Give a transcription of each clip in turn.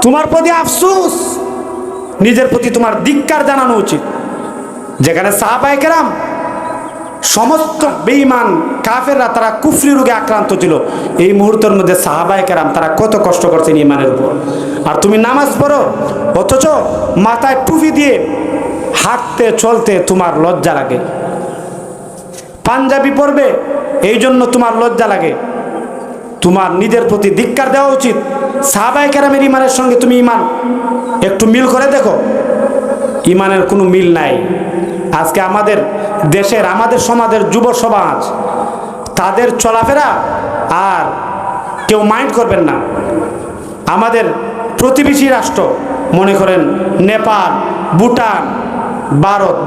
তোমার প্রতি আফসোস, নিজের প্রতি তোমার ধিক্কার জানানো উচিত। যেখানে সাহাবায়ে কেরাম সমস্ত বেঈমান কাফেররা তারা কুফরি রোগে আক্রান্ত ছিল, এই মুহূর্তের মধ্যে সাহাবায়ে কেরাম তারা কত কষ্ট করছেন ঈমানের উপর। আর তুমি নামাজ পড়ো, অথচ মাথায় টুপি দিয়ে হাঁটতে চলতে তোমার লজ্জা লাগে। পাঞ্জাবি পরবে, এই জন্য তোমার লজ্জা লাগে। তোমার নিজের প্রতি ধিক্কার দেওয়া উচিত। সাহাবায়ে কেরামের ঈমানের সঙ্গে তুমি ঈমান একটু মিল করে দেখো, ঈমানের কোনো মিল নাই। আজকে আমাদের দেশের, আমাদের সমাজের যুব সমাজ, তাদের চলাফেরা আর কেউ মাইন্ড করবেন না। আমাদের প্রতিবেশী রাষ্ট্র, মনে করেন নেপাল, ভুটান,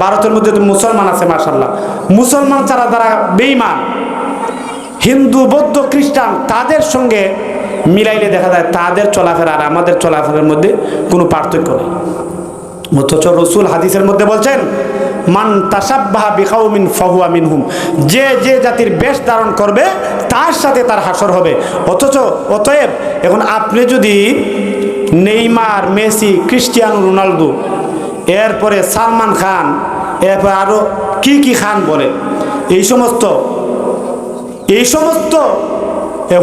ভারতের মধ্যে তো মুসলমান আছে মাশাআল্লাহ, মুসলমান ছাড়া যারা বেঈমান, হিন্দু, বৌদ্ধ, খ্রিস্টান, তাদের সঙ্গে মিলাইলে দেখা যায় তাদের চলাফেরা আর আমাদের চলাফেরার মধ্যে কোনো পার্থক্য নেই। অথচ রসুল হাদিসের মধ্যে বলছেন, মান তাসাব্বাহা বিকাউমিন ফাহুয়া মিনহুম, যে যে জাতির বেশ ধারণ করবে তার সাথে তার হাসর হবে। অতএব এখন আপনি যদি নেইমার, মেসি, ক্রিস্টিয়ানো রোনালদো, এরপরে সালমান খান, এরপর আরও কি খান বলে, এই সমস্ত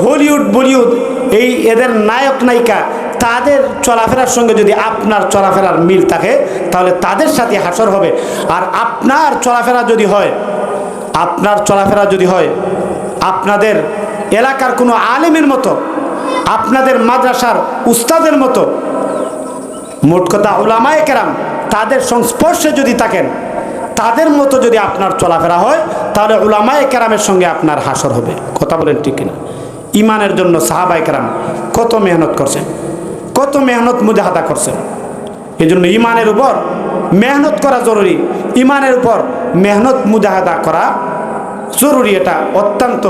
হলিউড, বলিউড, এদের নায়ক নায়িকা, তাদের চলাফেরার সঙ্গে যদি আপনার চলাফেরার মিল থাকে তাহলে তাদের সাথে হাসর হবে। আর আপনার চলাফেরা যদি হয় আপনাদের এলাকার কোনো আলেমের মতো, আপনাদের মাদ্রাসার উস্তাদের মতো, মোট কথা উলামায়ে কেরাম, তাদের সংস্পর্শে যদি থাকেন, তাদের মতো যদি আপনার চলাফেরা হয়, তাহলে উলামায়ে কেরামের সঙ্গে আপনার হাসর হবে। কথা বলেন ঠিক কিনা? ঈমানের জন্য সাহাবায়ে কেরাম কত মেহনত করছেন, কত মেহনত মুজাহাদা করছেন। এই জন্য ঈমানের উপর মেহনত করা জরুরি, ঈমানের উপর মেহনত মুজাহাদা করা জরুরি, এটা অত্যন্ত